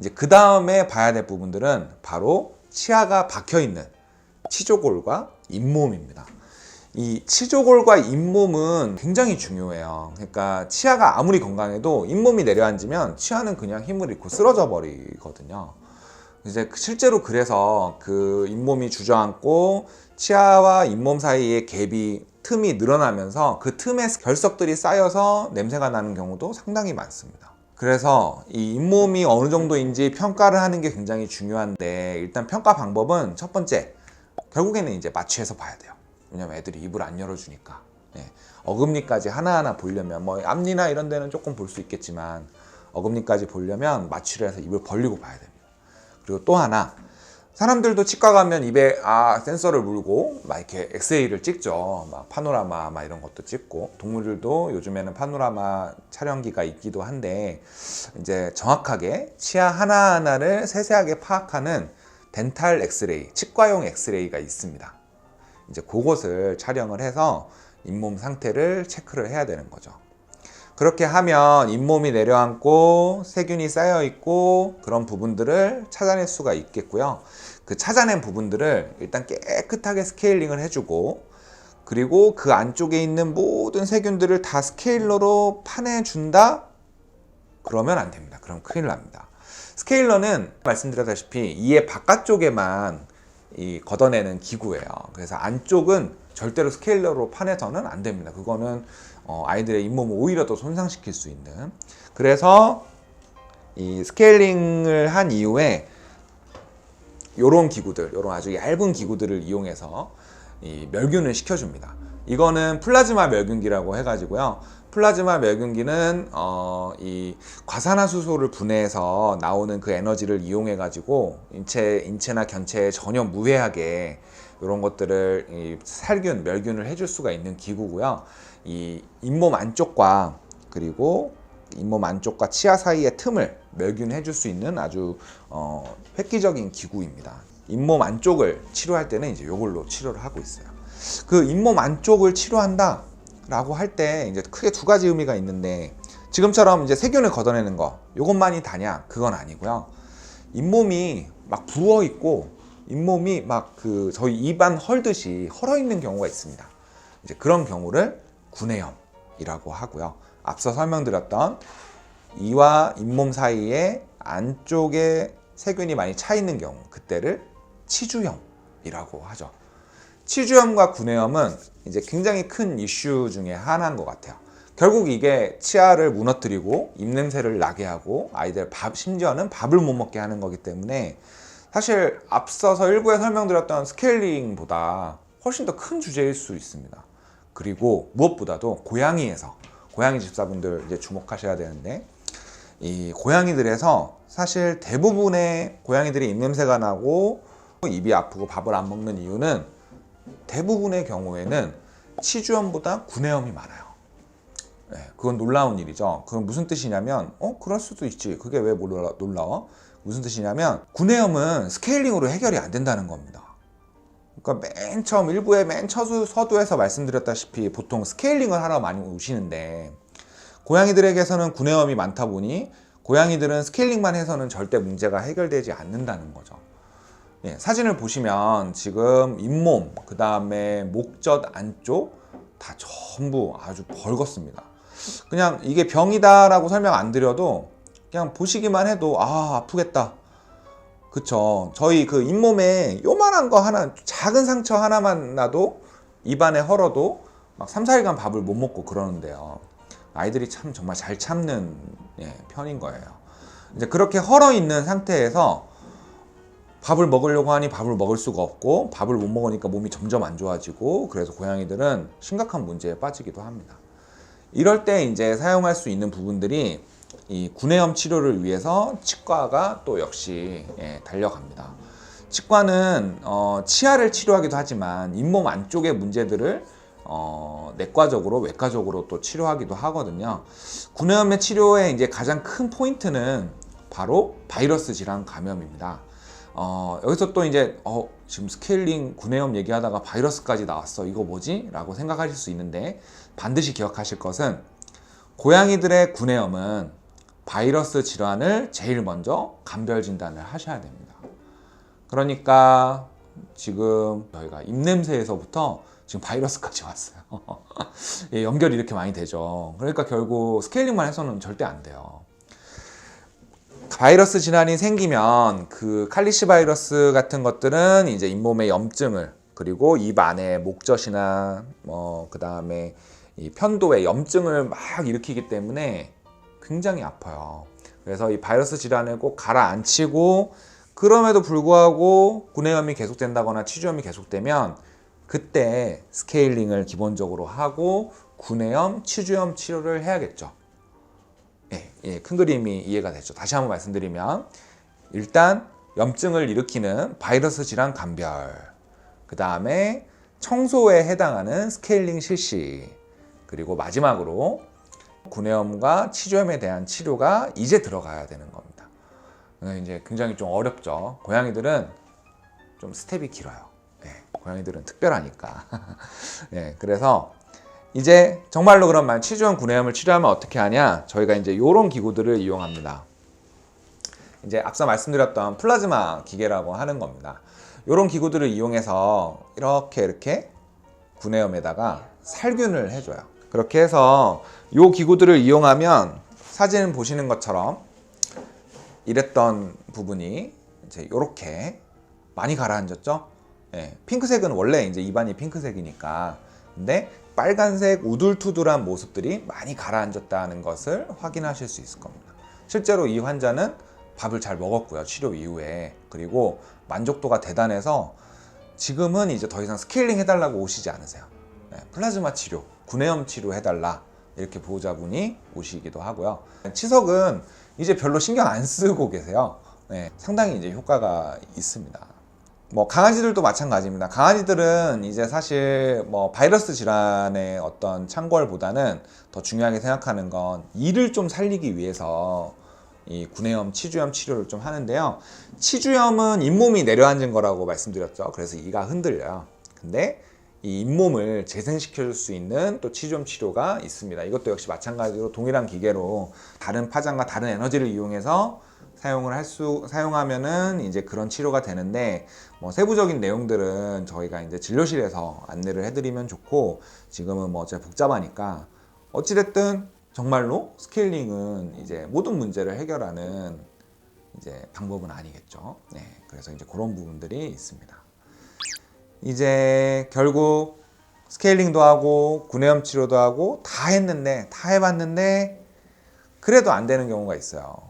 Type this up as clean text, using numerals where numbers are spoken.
이제 그 다음에 봐야 될 부분들은 바로 치아가 박혀있는 치조골과 잇몸입니다. 이 치조골과 잇몸은 굉장히 중요해요. 그러니까 치아가 아무리 건강해도 잇몸이 내려앉으면 치아는 그냥 힘을 잃고 쓰러져 버리거든요. 이제 실제로 그래서 그 잇몸이 주저앉고 치아와 잇몸 사이의 갭이 틈이 늘어나면서 그 틈에 결석들이 쌓여서 냄새가 나는 경우도 상당히 많습니다. 그래서 이 잇몸이 어느 정도인지 평가를 하는 게 굉장히 중요한데, 일단 평가 방법은 첫 번째, 결국에는 이제 마취해서 봐야 돼요. 왜냐면 애들이 입을 안 열어주니까. 어금니까지 하나하나 보려면 뭐 앞니나 이런 데는 조금 볼 수 있겠지만 어금니까지 보려면 마취를 해서 입을 벌리고 봐야 됩니다. 그리고 또 하나, 사람들도 치과 가면 입에 센서를 물고 막 이렇게 엑스레이를 찍죠. 막 파노라마 막 이런 것도 찍고, 동물들도 요즘에는 파노라마 촬영기가 있기도 한데, 이제 정확하게 치아 하나하나를 세세하게 파악하는 덴탈 엑스레이, 치과용 엑스레이가 있습니다. 이제 그것을 촬영을 해서 잇몸 상태를 체크를 해야 되는 거죠. 그렇게 하면 잇몸이 내려앉고 세균이 쌓여 있고 그런 부분들을 찾아낼 수가 있겠고요. 그 찾아낸 부분들을 일단 깨끗하게 스케일링을 해주고, 그리고 그 안쪽에 있는 모든 세균들을 다 스케일러로 파내준다? 그러면 안 됩니다. 그럼 큰일 납니다. 스케일러는 말씀드렸다시피 이의 바깥쪽에만 걷어내는 기구예요. 그래서 안쪽은 절대로 스케일러로 파내서는 안 됩니다. 그거는 아이들의 잇몸을 오히려 더 손상시킬 수 있는. 그래서 이 스케일링을 한 이후에 요런 기구들, 요런 아주 얇은 기구들을 이용해서 이 멸균을 시켜줍니다. 이거는 플라즈마 멸균기라고 해가지고요. 플라즈마 멸균기는 이 과산화수소를 분해해서 나오는 그 에너지를 이용해가지고 인체나 견체에 전혀 무해하게 이런 것들을 살균, 멸균을 해줄 수가 있는 기구고요. 이 잇몸 안쪽과 그리고 잇몸 안쪽과 치아 사이의 틈을 멸균해 줄 수 있는 아주 획기적인 기구입니다. 잇몸 안쪽을 치료할 때는 이제 이걸로 치료를 하고 있어요. 그 잇몸 안쪽을 치료한다 라고 할 때 이제 크게 두 가지 의미가 있는데, 지금처럼 이제 세균을 걷어내는 거, 요것만이 다냐? 그건 아니고요. 잇몸이 막 부어 있고 잇몸이 막 저희 입안 헐듯이 헐어 있는 경우가 있습니다. 이제 그런 경우를 구내염이라고 하고요. 앞서 설명드렸던 이와 잇몸 사이에 안쪽에 세균이 많이 차 있는 경우, 그때를 치주염이라고 하죠. 치주염과 구내염은 이제 굉장히 큰 이슈 중에 하나인 것 같아요. 결국 이게 치아를 무너뜨리고 입냄새를 나게 하고 아이들 심지어는 밥을 못 먹게 하는 거기 때문에, 사실 앞서서 일부에 설명드렸던 스케일링보다 훨씬 더 큰 주제일 수 있습니다. 그리고 무엇보다도 고양이 집사분들 이제 주목하셔야 되는데, 이 고양이들에서 사실 대부분의 고양이들이 입냄새가 나고 입이 아프고 밥을 안 먹는 이유는 대부분의 경우에는 치주염보다 구내염이 많아요. 그건 놀라운 일이죠. 그건 무슨 뜻이냐면 그럴 수도 있지. 그게 왜 놀라워? 무슨 뜻이냐면 구내염은 스케일링으로 해결이 안 된다는 겁니다. 그러니까 맨 처음 일부의 맨 서두에서 말씀드렸다시피 보통 스케일링을 하러 많이 오시는데, 고양이들에게서는 구내염이 많다 보니 고양이들은 스케일링만 해서는 절대 문제가 해결되지 않는다는 거죠. 사진을 보시면 지금 잇몸, 그 다음에 목젖 안쪽 다 전부 아주 벌겋습니다. 그냥 이게 병이다라고 설명 안 드려도 그냥 보시기만 해도 아프겠다. 그쵸. 저희 그 잇몸에 요만한 거 하나, 작은 상처 하나만 나도 입안에 헐어도 막 3, 4일간 밥을 못 먹고 그러는데요. 아이들이 참 정말 잘 참는 편인 거예요. 이제 그렇게 헐어 있는 상태에서 밥을 먹으려고 하니 밥을 먹을 수가 없고, 밥을 못 먹으니까 몸이 점점 안 좋아지고, 그래서 고양이들은 심각한 문제에 빠지기도 합니다. 이럴 때 이제 사용할 수 있는 부분들이 이 구내염 치료를 위해서 치과가 또 역시 달려갑니다. 치과는 치아를 치료하기도 하지만 잇몸 안쪽의 문제들을 내과적으로, 외과적으로 또 치료하기도 하거든요. 구내염의 치료의 이제 가장 큰 포인트는 바로 바이러스 질환 감염입니다. 여기서 또 이제 지금 스케일링 구내염 얘기하다가 바이러스까지 나왔어, 이거 뭐지? 라고 생각하실 수 있는데, 반드시 기억하실 것은 고양이들의 구내염은 바이러스 질환을 제일 먼저 감별 진단을 하셔야 됩니다. 그러니까 지금 저희가 입냄새에서부터 지금 바이러스까지 왔어요. 예, 연결이 이렇게 많이 되죠. 그러니까 결국 스케일링만 해서는 절대 안 돼요. 바이러스 질환이 생기면 그 칼리시 바이러스 같은 것들은 이제 잇몸의 염증을, 그리고 입 안에 목젖이나 그 다음에 이 편도에 염증을 막 일으키기 때문에 굉장히 아파요. 그래서 이 바이러스 질환을 꼭 가라앉히고, 그럼에도 불구하고 구내염이 계속된다거나 치주염이 계속되면 그때 스케일링을 기본적으로 하고 구내염, 치주염 치료를 해야겠죠. 큰 그림이 이해가 되죠. 다시 한번 말씀드리면, 일단 염증을 일으키는 바이러스 질환 감별, 그 다음에 청소에 해당하는 스케일링 실시, 그리고 마지막으로 구내염과 치주염에 대한 치료가 이제 들어가야 되는 겁니다. 이제 굉장히 좀 어렵죠. 고양이들은 좀 스텝이 길어요. 고양이들은 특별하니까. 그래서 이제 정말로 그러면 치주염, 구내염을 치료하면 어떻게 하냐? 저희가 이제 이런 기구들을 이용합니다. 이제 앞서 말씀드렸던 플라즈마 기계라고 하는 겁니다. 이런 기구들을 이용해서 이렇게 구내염에다가 살균을 해줘요. 그렇게 해서 이 기구들을 이용하면 사진 보시는 것처럼 이랬던 부분이 이제 이렇게 많이 가라앉았죠. 핑크색은 원래 이제 입안이 핑크색이니까. 근데 빨간색 우둘투둘한 모습들이 많이 가라앉았다는 것을 확인하실 수 있을 겁니다. 실제로 이 환자는 밥을 잘 먹었고요, 치료 이후에. 그리고 만족도가 대단해서 지금은 이제 더 이상 스케일링 해달라고 오시지 않으세요. 플라즈마 치료, 구내염 치료 해달라, 이렇게 보호자분이 오시기도 하고요. 치석은 이제 별로 신경 안 쓰고 계세요. 상당히 이제 효과가 있습니다. 강아지들도 마찬가지입니다. 강아지들은 이제 사실 바이러스 질환의 어떤 창궐보다는 더 중요하게 생각하는 건 이를 좀 살리기 위해서 이 구내염, 치주염 치료를 좀 하는데요. 치주염은 잇몸이 내려앉은 거라고 말씀드렸죠. 그래서 이가 흔들려요. 근데 이 잇몸을 재생시켜줄 수 있는 또 치주염 치료가 있습니다. 이것도 역시 마찬가지로 동일한 기계로 다른 파장과 다른 에너지를 이용해서 사용하면은 이제 그런 치료가 되는데, 세부적인 내용들은 저희가 이제 진료실에서 안내를 해드리면 좋고, 지금은 제가 복잡하니까 어찌됐든 정말로 스케일링은 이제 모든 문제를 해결하는 이제 방법은 아니겠죠. 그래서 이제 그런 부분들이 있습니다. 이제 결국 스케일링도 하고 구내염 치료도 하고 다 해봤는데 그래도 안 되는 경우가 있어요.